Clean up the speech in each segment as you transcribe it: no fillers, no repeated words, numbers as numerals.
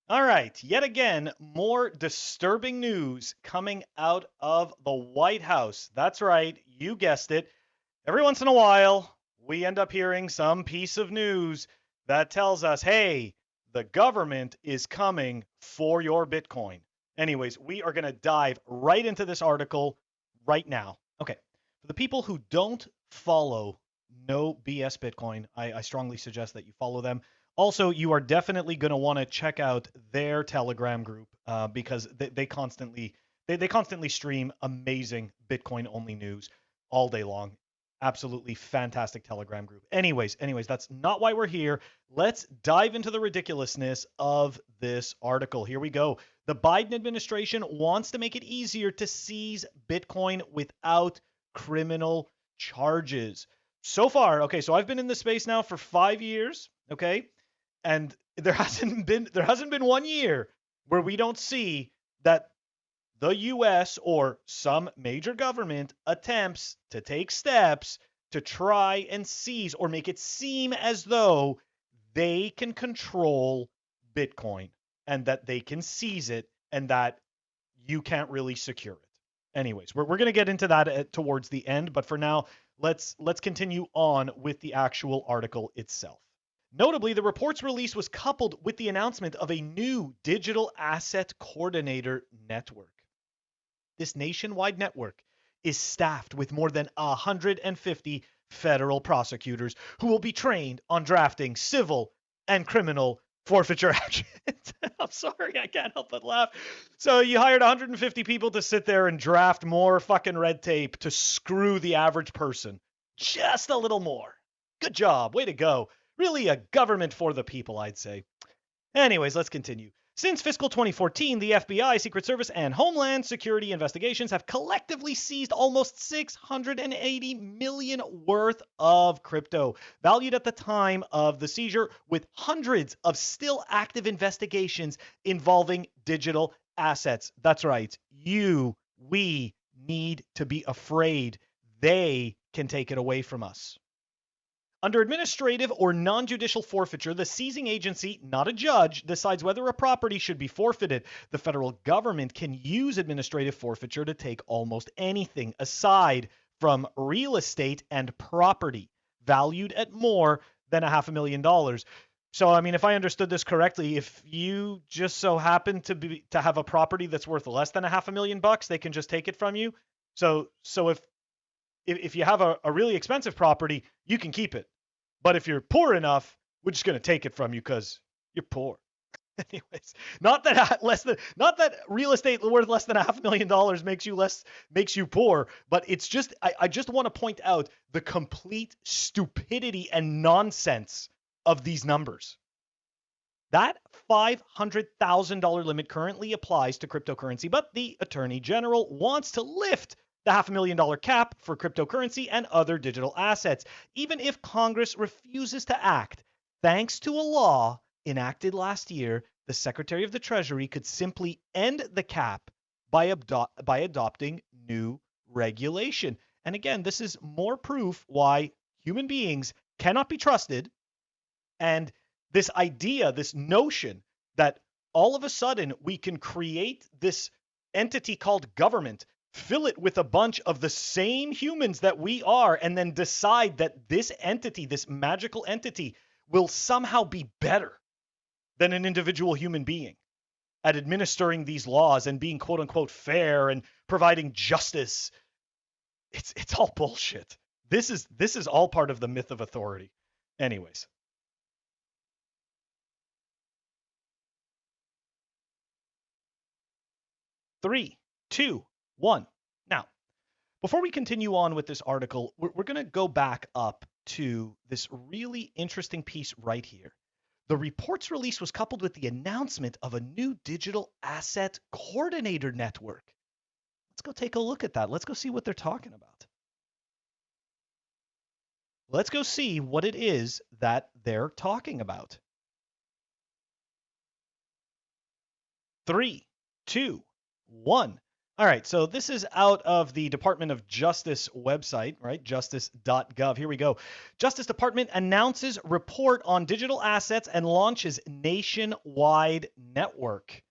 All right, yet again, more disturbing news coming out of the White House. That's right, you guessed it. Every once in a while, we end up hearing some piece of news that tells us, hey, the government is coming for your Bitcoin. Anyways, we are going to dive right into this article right now. Okay, for the people who don't follow No BS Bitcoin, I strongly suggest that you follow them. Also, you are definitely going to want to check out their Telegram group because they constantly stream amazing Bitcoin only news all day long. Absolutely fantastic Telegram group. Anyways, that's not why we're here. Let's dive into the ridiculousness of this article. Here we go. The Biden administration wants to make it easier to seize Bitcoin without criminal charges. So far, okay, so I've been in this space now for 5 years, okay? And there hasn't been 1 year where we don't see that the US or some major government attempts to take steps to try and seize or make it seem as though they can control Bitcoin and that they can seize it and that you can't really secure it. Anyways, we're going to get into that towards the end, but for now, let's continue on with the actual article itself. Notably, the report's release was coupled with the announcement of a new digital asset coordinator network. This nationwide network is staffed with more than 150 federal prosecutors who will be trained on drafting civil and criminal forfeiture actions. I'm sorry, I can't help but laugh. So you hired 150 people to sit there and draft more fucking red tape to screw the average person. Just a little more. Good job. Way to go. Really a government for the people, I'd say. Anyways, let's continue. Since fiscal 2014, the FBI, Secret Service, and Homeland Security investigations have collectively seized almost 680 million worth of crypto, valued at the time of the seizure, with hundreds of still active investigations involving digital assets. That's right. We need to be afraid. They can take it away from us. Under administrative or non judicial forfeiture, the seizing agency, not a judge, decides whether a property should be forfeited. The federal government can use administrative forfeiture to take almost anything aside from real estate and property valued at more than $500,000. So, I mean, if I understood this correctly, if you just so happen to have a property that's worth less than $500,000, they can just take it from you. So if you have a really expensive property, you can keep it. But if you're poor enough, we're just going to take it from you because you're poor. Anyways, not that real estate worth less than $500,000 makes you poor, but it's just I just want to point out the complete stupidity and nonsense of these numbers. That $500,000 limit currently applies to cryptocurrency, but the Attorney General wants to lift the $500,000 cap for cryptocurrency and other digital assets, even if Congress refuses to act. Thanks to a law enacted last year, the Secretary of the Treasury could simply end the cap by adopting new regulation. And again, this is more proof why human beings cannot be trusted, and this idea, this notion that all of a sudden we can create this entity called government, fill it with a bunch of the same humans that we are, and then decide that this entity, this magical entity, will somehow be better than an individual human being at administering these laws and being quote unquote fair and providing justice. It's all bullshit. This is all part of the myth of authority. Anyways, 3, 2, 1. Now, before we continue on with this article, we're going to go back up to this really interesting piece right here. The report's release was coupled with the announcement of a new digital asset coordinator network. Let's go take a look at that. Let's go see what they're talking about. Let's go see what it is that they're talking about. 3, 2, 1. All right, so this is out of the Department of Justice website, right? Justice.gov. Here we go. Justice Department announces report on digital assets and launches nationwide network.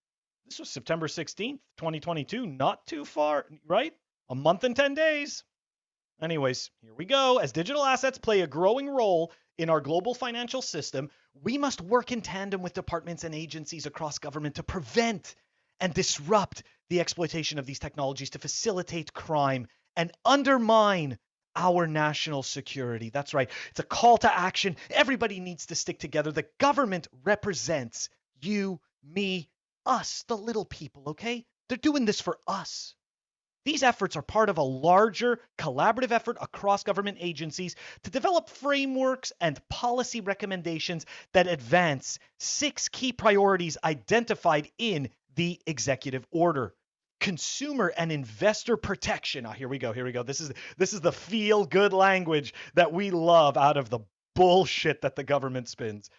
This was September 16th, 2022. Not too far, right? A month and 10 days. Anyways, here we go. As digital assets play a growing role in our global financial system, we must work in tandem with departments and agencies across government to prevent and disrupt the exploitation of these technologies to facilitate crime and undermine our national security. That's right. It's a call to action. Everybody needs to stick together. The government represents you, me, us, the little people, okay? They're doing this for us. These efforts are part of a larger collaborative effort across government agencies to develop frameworks and policy recommendations that advance 6 key priorities identified in the executive order. Consumer and investor protection. Here we go. Here we go. This is the feel good language that we love out of the bullshit that the government spins.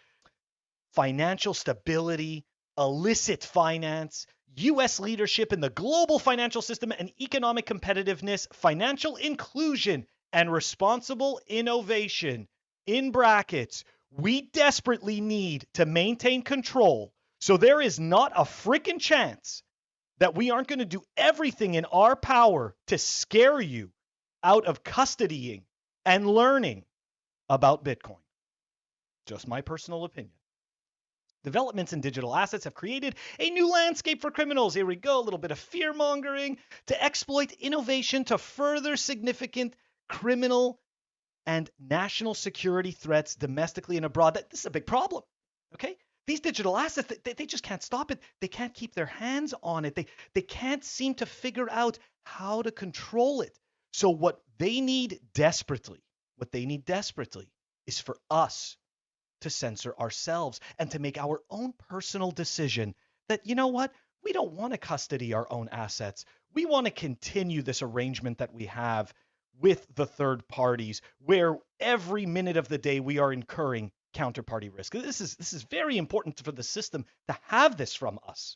Financial stability, illicit finance, U.S. leadership in the global financial system and economic competitiveness, financial inclusion, and responsible innovation. In brackets, we desperately need to maintain control so there is not a freaking chance that we aren't going to do everything in our power to scare you out of custodying and learning about Bitcoin. Just my personal opinion. Developments in digital assets have created a new landscape for criminals. Here we go, a little bit of fear mongering to exploit innovation to further significant criminal and national security threats domestically and abroad. This is a big problem, okay? These digital assets, they just can't stop it. They can't keep their hands on it. They can't seem to figure out how to control it. So what they need desperately is for us to censor ourselves and to make our own personal decision that, you know what, we don't want to custody our own assets. We want to continue this arrangement that we have with the third parties where every minute of the day we are incurring counterparty risk. This is very important for the system to have this from us.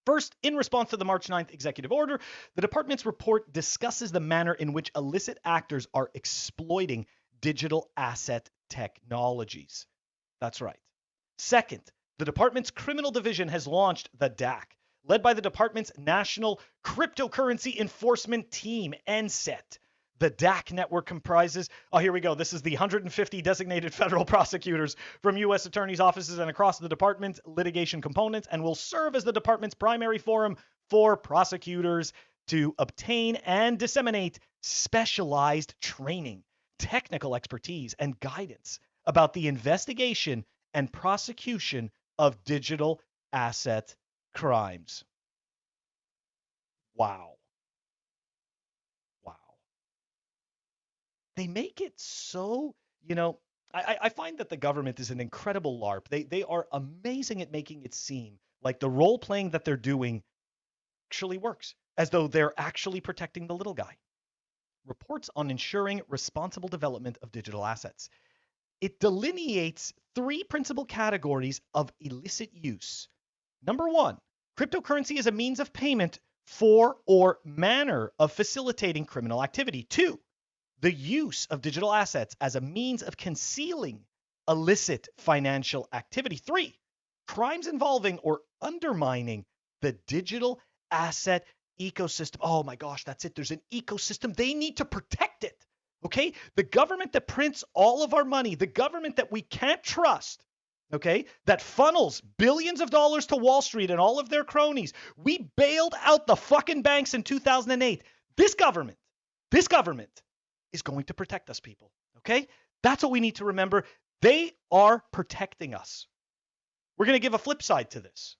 First, in response to the March 9th executive order, the department's report discusses the manner in which illicit actors are exploiting digital asset technologies. That's right. Second, the department's criminal division has launched the DAC, led by the department's National Cryptocurrency Enforcement Team, NCET. The DAC network comprises, here we go. This is the 150 designated federal prosecutors from U.S. attorneys' offices and across the department's litigation components, and will serve as the department's primary forum for prosecutors to obtain and disseminate specialized training, technical expertise, and guidance about the investigation and prosecution of digital asset crimes. Wow. They make it so, I find that the government is an incredible LARP. They are amazing at making it seem like the role playing that they're doing actually works, as though they're actually protecting the little guy. Reports on ensuring responsible development of digital assets. It delineates 3 principal categories of illicit use. Number 1, cryptocurrency is a means of payment for or manner of facilitating criminal activity. 2, the use of digital assets as a means of concealing illicit financial activity. 3, crimes involving or undermining the digital asset ecosystem. Oh my gosh, that's it. There's an ecosystem. They need to protect it. Okay? The government that prints all of our money, the government that we can't trust, okay, that funnels billions of dollars to Wall Street and all of their cronies. We bailed out the fucking banks in 2008. This government is going to protect us, people. Okay? That's what we need to remember. They are protecting us. We're going to give a flip side to this.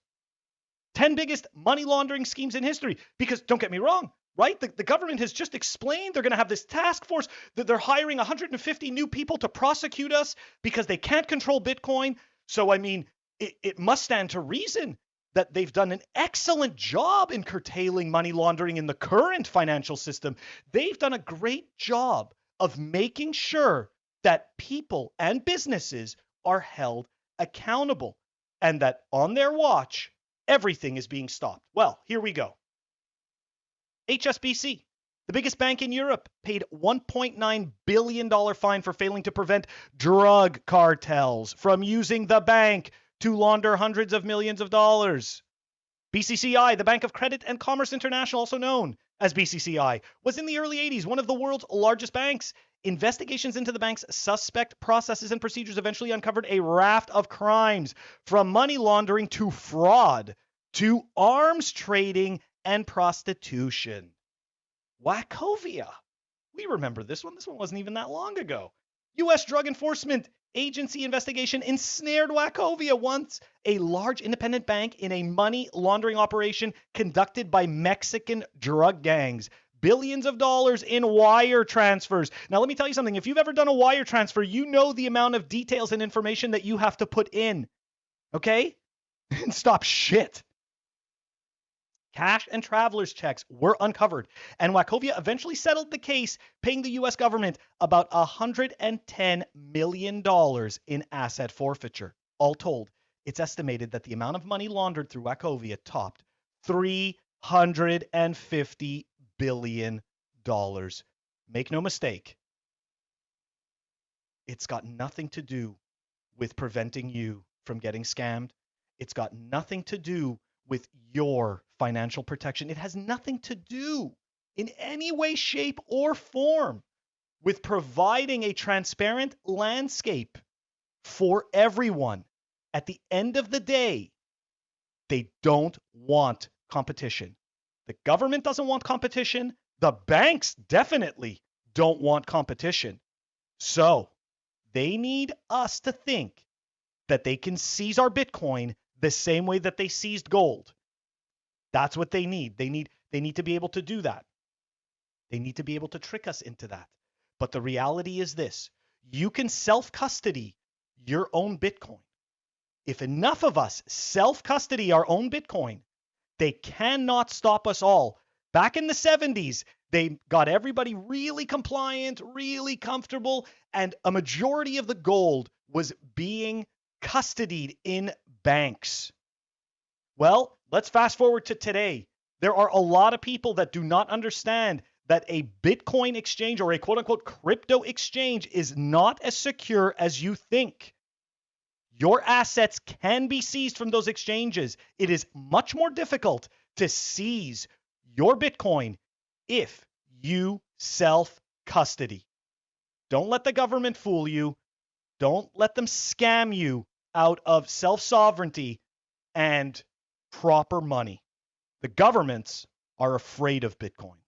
10 biggest money laundering schemes in history. Because don't get me wrong, right? The government has just explained they're going to have this task force that they're hiring 150 new people to prosecute us because they can't control Bitcoin. So, I mean, it must stand to reason that they've done an excellent job in curtailing money laundering in the current financial system. They've done a great job of making sure that people and businesses are held accountable and that on their watch, everything is being stopped. Well, here we go. HSBC, the biggest bank in Europe, paid $1.9 billion fine for failing to prevent drug cartels from using the bank to launder hundreds of millions of dollars. BCCI, the Bank of Credit and Commerce International, also known as BCCI, was in the early 80s one of the world's largest banks. Investigations into the bank's suspect processes and procedures eventually uncovered a raft of crimes, from money laundering to fraud to arms trading and prostitution. Wachovia. We remember this one. This one wasn't even that long ago. U.S. Drug Enforcement Agency investigation ensnared Wachovia, once a large independent bank, in a money laundering operation conducted by Mexican drug gangs. Billions of dollars in wire transfers. Now, let me tell you something. If you've ever done a wire transfer, you know the amount of details and information that you have to put in. Okay? And stop shit. Cash and traveler's checks were uncovered, and Wachovia eventually settled the case, paying the U.S. government about $110 million in asset forfeiture. All told, it's estimated that the amount of money laundered through Wachovia topped $350 billion. Make no mistake, it's got nothing to do with preventing you from getting scammed. It's got nothing to do with your financial protection. It has nothing to do in any way, shape, or form with providing a transparent landscape for everyone. At the end of the day, they don't want competition. The government doesn't want competition. The banks definitely don't want competition. So they need us to think that they can seize our Bitcoin the same way that they seized gold. That's what they need. They need to be able to do that. They need to be able to trick us into that. But the reality is this: you can self-custody your own Bitcoin. If enough of us self-custody our own Bitcoin, they cannot stop us all. Back in the 70s, they got everybody really compliant, really comfortable, and a majority of the gold was being custodied in banks. Well, let's fast forward to today. There are a lot of people that do not understand that a Bitcoin exchange, or a quote-unquote crypto exchange, is not as secure as you think. Your assets can be seized from those exchanges. It is much more difficult to seize your Bitcoin if you self-custody. Don't let the government fool you. Don't let them scam you out of self-sovereignty and proper money. The governments are afraid of Bitcoin.